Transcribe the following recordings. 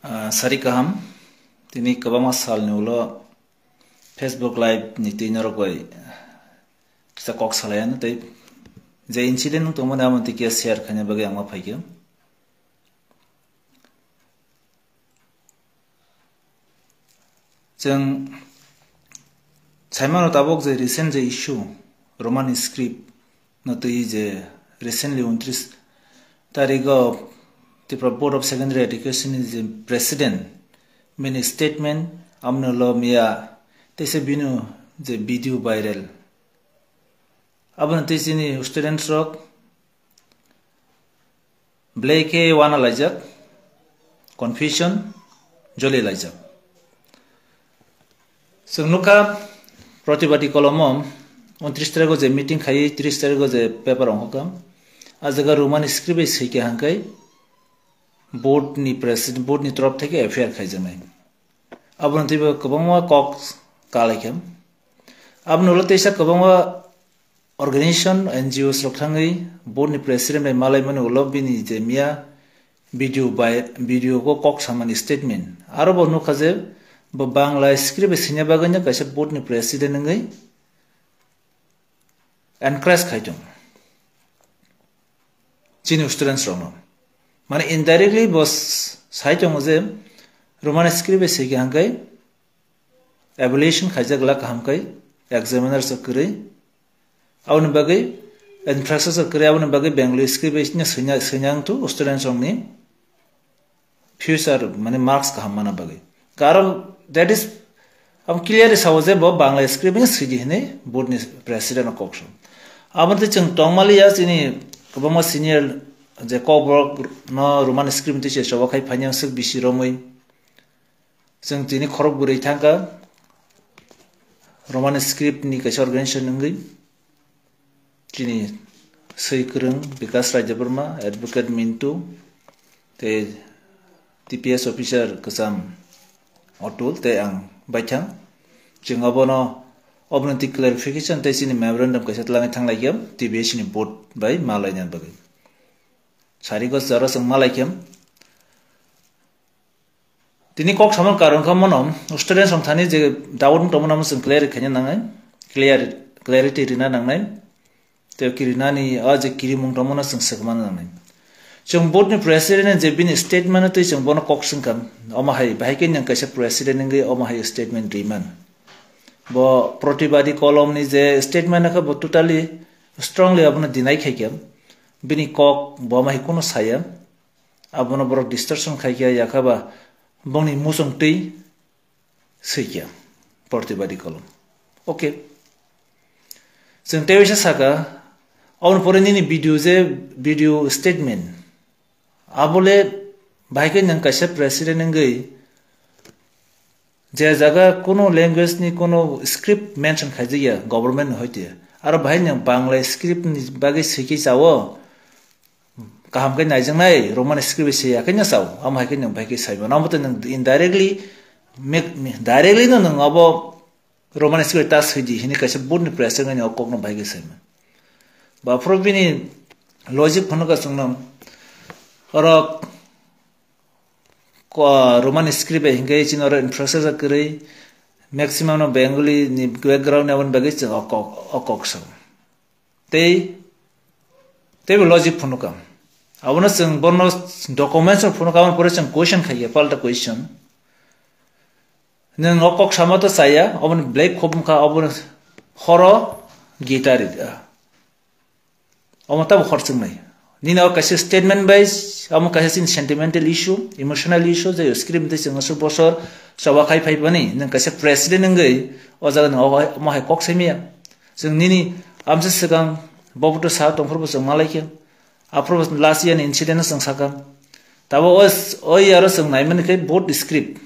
Sari kaham tini kabama sal ni ulo Facebook live ni tini rokoi kita kok salayan te je incident to mana amati kia share khanya bagi ama phaike jeng chaimano tabok je recent je issue Roman script no to je recently 29 tarigo the Board of Secondary Education is the president many statement amno lo mia tese binu the video viral abon tese ni students rock black e wana lajak confusion jole lajak so nuka protibadi kolomom 29 tariko je meeting khai 30 tariko je paper ongkam ajaga roman script e sike hankai board ni president board ni तरफ থেকে FIR খাইজনাই আবন তিব কবংwa কক কালাইখাম আবন হলতেসা কবংwa অর্গানাইজেশন এনজিওস রকথাঙ্গই board ni president bai malai mane ulobini je mia video ko kok samani statement aro bo nukaje bo bangla script sinya baganya kaisa board ni president ngai encourage khaijong chini students rono माने indirectly बस site मुझे Roman script से क्या हम कहीं evaluation खाजक ला हम कहीं examiner से करे अब उन बाकी infrastructure से करे अब उन बाकी बेंगलुरु स्क्रिप्ट ने संयांग तो students होंगे future माने marks का हम माना बाकी कारण that is हम clear सावजे बहुत बांग्ला स्क्रिप्ट में सीधी है board ने president कोक्सो अब तो चंग टोंगमाली या चीनी कब senior जे कोबरक न रोमान स्क्रिप्ट तिसे सबाखाय फाइनां सक बिसि रमै जों दिनै खरब गुरै थांगा रोमान स्क्रिप्ट नि कैसे अर्गानाइजेशन नंगै दिनै सैकरं विकास राज्य बर्मा एडवोकेट मिन्टू ते टीपीएस ऑफिसर कसम अटुल ते आं बायथां जों अबनो अबनति क्लेरिफिकेशन ते सिनि मेमोरेंडम कैसे तलाङै थांलायगोम टीबीएस नि बोर्ड बाय मालायनान बागै सारिगो जरा जों मालायखेम दिनै कक सामन कारण खामनम स्टुडेन्ट संथानि जे दाउट दंमोन जों क्लियारिटी रिना नांनाय ते किरिनानि आज किरिमुं दंमोन जों सगमान नांनाय जों बोर्ड नि प्रेसिडेन्ट जे बिनि स्टेटमेन्ट ते जों बन कक संखाम अमाहाय बाहायके नों कैसे प्रेसिडेन्ट नंगै अमाहाय स्टेटमेन्ट रिमान बो प्रतिबादी कलमनि जे स्टेटमेन्ट का टोटली स्ट्रांगली अपना डिनाय खायकेम बिनी कक बमाहि कोनो साया आबनो बर डिस्टरसन खायकिया याखाबा बंनि मुसं तै सैकिया प्रतिबादी कलम ओके जों तेवेसा सागा आउन फरेनि वीडियो स्टेटमेंट आबोले बाइके नों कैसे प्रेसिडेंट नंगै जे जागा कोनो लैंग्वेज नि कोनो स्क्रिप्ट मेंशन खायजिया गवर्नमेंट होइते आरो बाहाय नों बांग्ला स्क्रिप्ट नि बागै सैखि जावो kaham ke naijang nai roman script se ya kenya saw am ha ke nang bai ke sai ba nam to nang indirectly directly no nang abo roman script ta sai ji hini ka se bun pressure ngani okok no bai ke sai ba probini logic phano ka sungnam oro ko roman script e hingai chin oro infrastructure kare maximum no bengali ni background awan bagai ch okok sa te logic phano ka आवनो जों बनो documents फनो कामन परे जों question खायो पाल्टा question नों अकक सामात साया अबन black खबम का अबन हरो गिटार अमता खरचंग नै निना कैसे स्टेटमेंट वाइज अम कैसे सेंटिमेंटल इशू इमोशनल इशू जे स्क्रिप्ट दे जों बसर सवा खाय फाइ बनि नों कैसे प्रेसिडेंट नंगै अजागन माहाय कक सेमिया जों निनि आमसे सिगां बबतो सा तंफोरबो जों मालायखे Apro last year incident sang sakam tabo oi aro sang naiman ke board script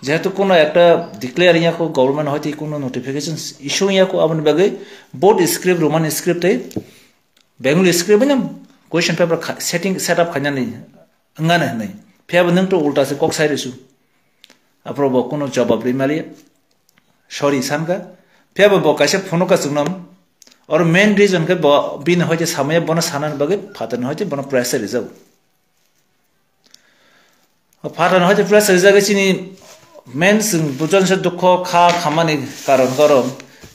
jehetu kono ekta declare ya ko government hoite kono notification issue ya ko abon bagai board script roman script e bengali script ne question paper set up khanya ni ngana nai pheb nang to ulta se kok sai resu apro bo kono jawab rimali sorry samga pheb bo kaise phono ka sungnam और main reason के बिन होते समय बन सानन बगे फातन होते बन pressure reserve Faran हयतो press reserve सिनी main जों बुजन से दुख खा खामानि कारण गरम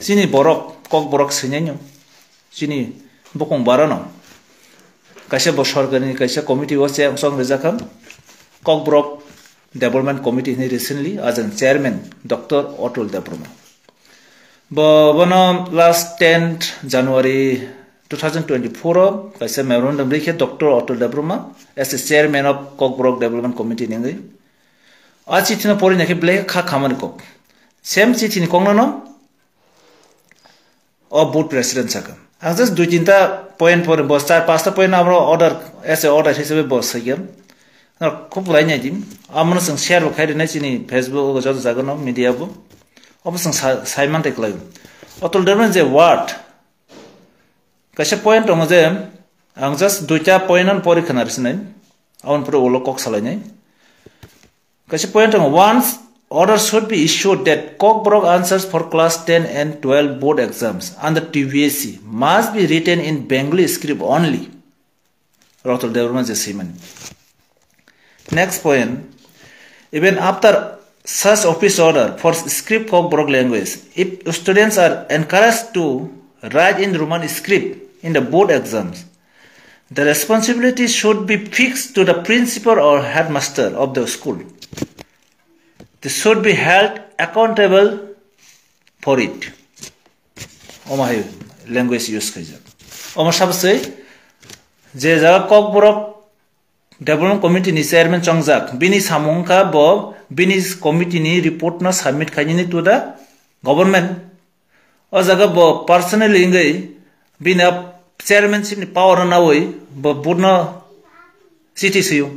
सिनी बरक कक बरक सैनायनो सिनी बकं बारानो kaisa bo sarkari kaisa committee was song rejakam kokbrok development committee ni recently as an chairman Dr. Atul Debroma bo bono last 10th January 2024 kaisa memorandum rekhe Dr. Atul Debroma as a chairman of kokbrok development committee ningai a chithi na pori nakhe blek kha khamani kok same chithi ni kongno no o board president saka ang just dui tinta point pore bos char pasta point amro order as a order hisabe bos sagam na khub lai nai dim amno sing share lo khaide nai chini Facebook go jot jagono media bo obosang saiman tek lai Atul Debroma je what kaisa point ong je ang just duita point on pore khanar sinai aun pore olo kok salai nai kaisa point ong once order should be issued that Kokborok answers for class 10 and 12 board exams under TVSC must be written in Bengali script only. Atul Debroma Jesiman. Next point. Even after such office order for script Kokborok language, if students are encouraged to write in Roman script in the board exams, the responsibility should be fixed to the principal or headmaster of the school. They should be held accountable for it. Oma language use kaisa. Oma sabse je jaga Kokborok development committee ni chairman chongjak bini samungka bo bini committee ni report na submit khaini to the government. O jaga bo personally ngai bina chairmanship ni power na oi bo burna city siyo.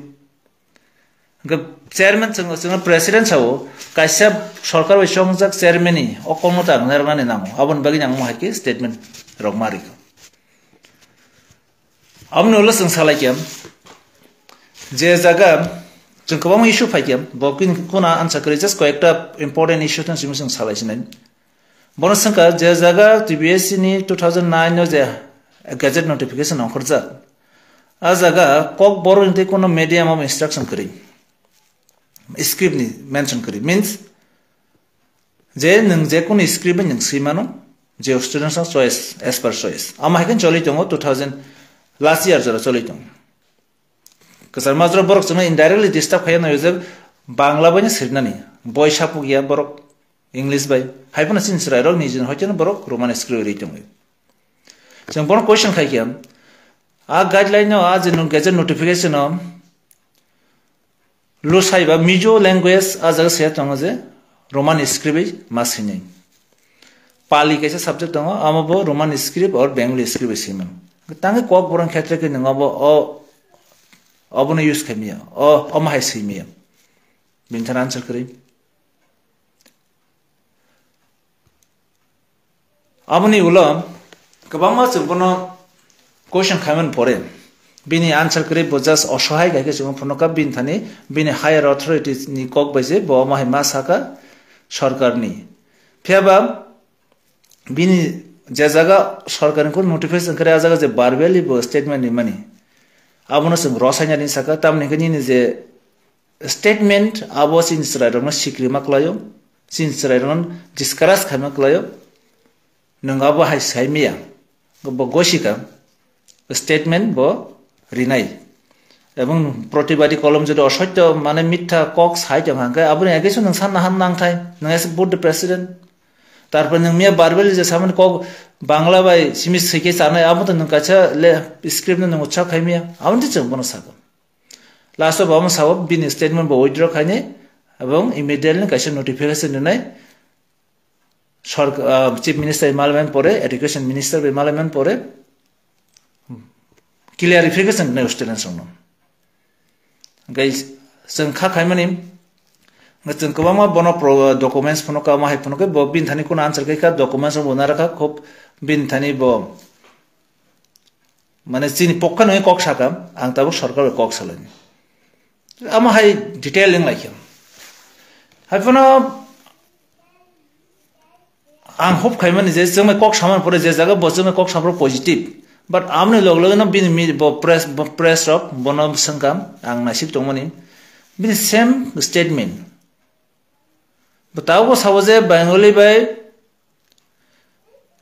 Chairman chung president chao kaisa sarkar bai songjak chairman ni okomo ta ngarmani namo abon bagi nang mo haki statement rok mari ko amno lo sung salaikem je jaga chung kobam issue phaikem bokin kuna answer kari just koekta important issue tan sung salaisinai bono sangka je jaga TBSC ni 2009 no je gazette notification okhorja a jaga Kokborok inte kono medium of instruction kari script ni mention kari means je nang je kun script nang simano je students of choice as per choice ama hakan choli tongo 2000 last year jara choli tong kasar mazro borok chunga indirectly disturb khayana yuzab bangla bani sirnani boy sapu gya borok english bai haipana sin srai rok nijin hoitena borok roman script ri tong jang borok question khayam a guideline no a je gazette notification no Lusaiba Mizo language as a set on the Roman script masini. Pali kaisa subject on amabo Roman script or Bengali script siman. Tangi Kokborok khetre ke nangabo o abuna use khamia o amahai simia. Bintan answer kari. Abuni ulam kabama chungbono question khamen pore. Bini answer kari bo just osohai gaike chung phonoka bin thani bini higher authorities ni kok baise bo mahi masaka sarkar ni pheba bini je jaga sarkar ko notification kare ajaga je barbeli bo statement ni mani abono sung rosaina ni saka tamni ni je statement abo sin srairong na sikri maklayo sin srairong discuss khamaklayo nangabo hai saimia bo gosika statement bo rinai এবং প্রতিবাদী কলম যদি অসত্য মানে মিথ্যা cock সাই জংহাঙ্কা আপনি একেছো নং সান নাহান নাংথাই নং এস বুড প্রেসিডেন্ট তারপর নং মিয়া বারবেল যে সামনে কক বাংলা বাই সিমিস সিকে চানাই আমতো নং কাছা লে স্ক্রিপ্ট নং উচ্ছা খাইমিয়া আমতি চং বন সাগম লাস্ট অফ আম সাব বিন স্টেটমেন্ট ব উইথড্র খাইনে এবং ইমিডিয়েটলি কাছে নোটিফিকেশন নাই সরকার চিফ মিনিস্টার মালমেন পরে এডুকেশন মিনিস্টার মালমেন পরে clarification na students no guys sang kha khaimani ngachung kobama bono documents phono ka ma hai phono ke bo bin thani kun answer kai ka documents bona rakha khop bin thani bo mane chini pokka noi kok sakam ang tabo sarkar kok salani ama hai detailing laikam hai phono ang hop khaimani je jengma kok saman pore je jaga bo jengma kok samro positive but amne log log na bin mi bo press rock bono sangkam ang nasib tongmani bini same statement बताओ को सावजे Bengali by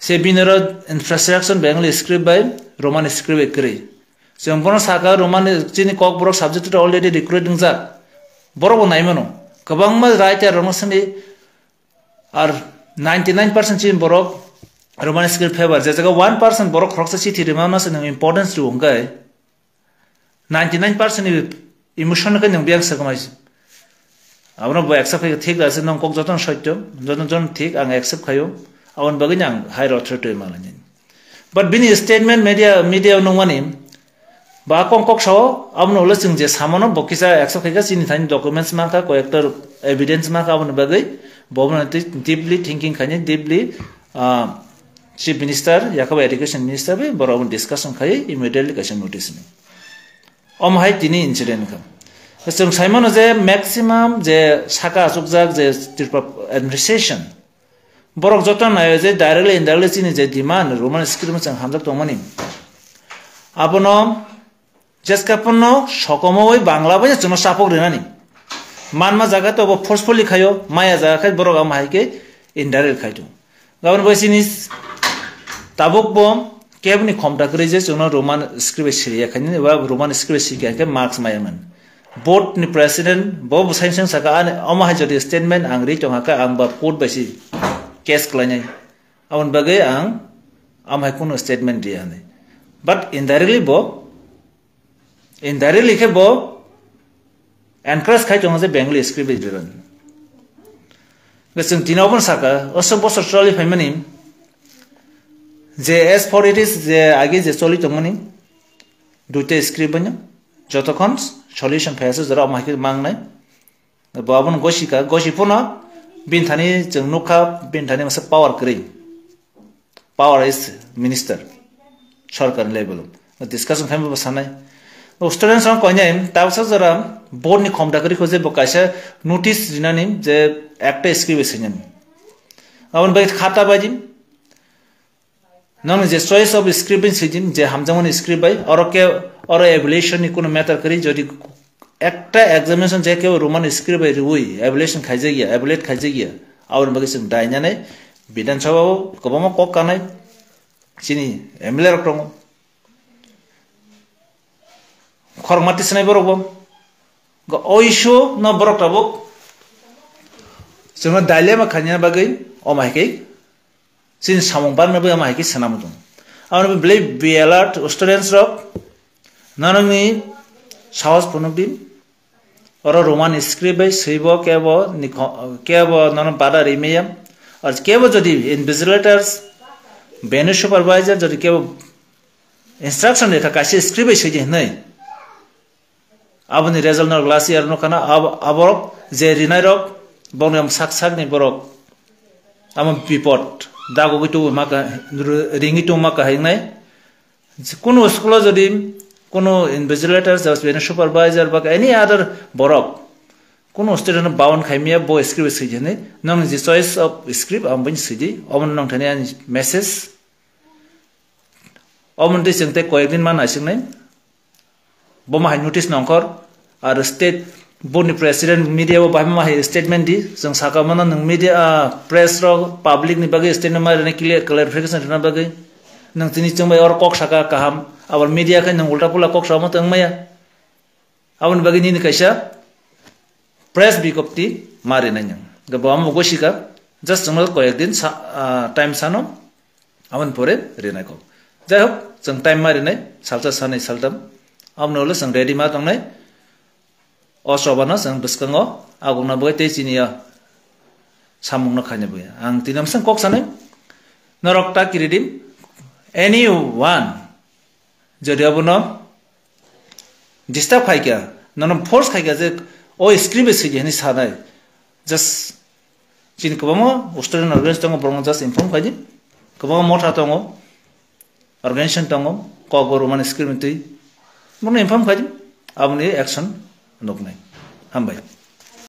से बिनर infrastructure Bengali script by Roman script एकरी जों बनो साका Roman चिनि कक book subject already recruiting जा बरोबो नायमनो गोबां मा writer रमसनि are 99% chin Barak Roman script favour जे जगा 1% बरक खरकसा सिथि रिमाना से इम्पोर्टेंस दु अंगाय 99% इमोशन के नों बियां सकमाय आउनो बो एक्सेप्ट खायो ठीक आसे नों कक जतन सत्य जतन ठीक आं एक्सेप्ट खायो आउन बगिन आं हायर अथॉरिटी मालानि बट बिनि स्टेटमेंट मीडिया नंगमानि बा कक साव आउनो ल जों जे सामनो बकिसा एक्सेप्ट खायगा सिनि थानि डॉक्यूमेंट्स माखा कलेक्टर एविडेंस माखा आउनो बगै बबन डीपली थिंकिंग खानि डीपली चीफ मिनिस्टर याकब एजुकेशन मिनिस्टर बे बरावन डिस्कशन खाय इमीडिएटली कैसे नोटिस नि अमहाय दिनि इंसिडेंट का जों साइमन जे मैक्सिमाम जे साका सुकजाक जे एडमिनिस्ट्रेशन बरक जतन नाय जे डायरेक्टली इनडायरेक्टली चिनि जे डिमांड रोमान स्क्रिप्ट जों हामजाक दंमोनि आपनो जेसकापनो सकमोय बांला बाय जों सापक रेनानि मानमा जागा तो फोर्सफुली खायो माया जागा खाय बरक आमहायके इनडायरेक्ट खायतो गाबन बसिनि ताबुक बम केबनि खमटा करे जे जों रोमान स्क्रिप्ट सिरिया खानि एबा रोमान स्क्रिप्ट सिकिया के मार्क्स मायामोन बोर्ड नि प्रेसिडेंट बो साइंस साका अमाहाय जदि स्टेटमेंट आं रि तंहाका आं बा कोर्ट बायसि केस क्लायनाय आउन बगै आं आमहाय कोनो स्टेटमेंट दिया नै बट इनडायरेक्टली के बो एनकरेज खाय तंहा जे बेंगली स्क्रिप्ट दिरन जों दिनावबो साका असम बसर ट्रली फायमानि जे एस फॉर इट इज जे आगे जे चलि तंमनि दुइटा स्क्रिप्ट बनो जतखन सल्यूशन फैसे जरा माइके मांगनाय बाबन गसिका गसिफोना बिनथानि जों नुखा बिनथानि मोनसे पावर करै पावर इज मिनिस्टर सरकार लेवल डिस्कशन खालामबो सानाय स्टुडेंट्स आं कयनाय तावसा जरा बोर्ड नि खमदाकरि खो जे बकायसा नोटिस दिनानि जे एकटा स्क्रिप्ट सैनान आवन बाय खाता बायदि नन जे चॉइस ऑफ स्क्रिप्ट सैजिन जे हामजामन स्क्रिप्ट बाय और एवल्यूशन नि कोनो मैटर करी जदि एकटा एग्जामिनेशन जे के रोमान स्क्रिप्ट बाय रुई एवल्यूशन खायजागिया एवलेट खायजागिया आउन बगे जों दायनानै विधानसभायाव गोबां कक कानाय सिनि एमएलए रक दङ खरमाति सनाय बरबो ओइसो न बरक ताबो जों दाइलेमा खानिया बगै अमायकै सिन सामं बारनोबो अमायकै सनाम दं आउन ब्ले बी अलर्ट स्टूडेंट्स रक नानंनि साहस फुनुदिन और रोमान स्क्रिप्ट बाय सैबो केबो नन बादा रिमेया और केबो जदि इनविजिलेटर्स बेनो सुपरवाइजर जदि केबो इंस्ट्रक्शन लेखा कासे स्क्रिप्ट बाय सैजे नै आबनि रिजल्ट न ग्लास इयर न खाना आबरक जे रिनाय रक बंगम साक नि बरक आम बिपद दागो गइतो माका रिंगितो माका हायनाय कोनो स्कुल जदि कोनो इनविजिलेटर्स जस्ट बेनो सुपरवाइजर बा एनी अदर बरक कोनो स्टूडेंट बाउन खायमिया बो स्क्रिप्ट सैजने नंग जि चॉइस ऑफ स्क्रिप्ट आम बनि सैदि अमन नंग थाने मेसेज अमन दे जोंते कयेक दिन मान आसिंनाय बमा हाय नोटिस नंखर आरो स्टेट बोर्ड नि प्रेसिडेंट मीडिया बो बाहाय माहाय स्टेटमेंट दि जों साकामना नों मीडिया प्रेस रो पब्लिक नि बगे स्टेटमेंट मारने क्लियरिफिकेशन रना बगे नों तिनि जोंबाय और कक साका काहाम आवर मीडिया के नों उल्टा पुला कक सामा तंगमाया आवन बगे नि कैसा प्रेस बिकप्ति मारे नाय नों गबाम गसिका जस्ट जों कयेक दिन टाइम सानो आवन परे रेनायको जाय होक जों टाइम मारिनाय सालता सानै सालताम आमनोल जों रेडी मा दंनाय असबाना जों बिस्काङो आगुना बगे तेजिनिया सामुंनो खायनो बया आं तिनामसं कक सानै नरकता किरिदिम anyone जदि अबनो डिस्टर्ब खायगा नन फोर्स खायगा जे ओ स्क्रिप्ट सैजेनि सानाय जस्ट जिन गोबां स्टुडेन्ट अर्गानाइजेशन दङ ब्रह्म जस्ट इनफर्म खायदि गोबां मथा दङ अर्गानाइजेशन दङ कक रोमान स्क्रिप्ट मन इनफर्म खायदि आबनि एक्शन नगनाय हामबाय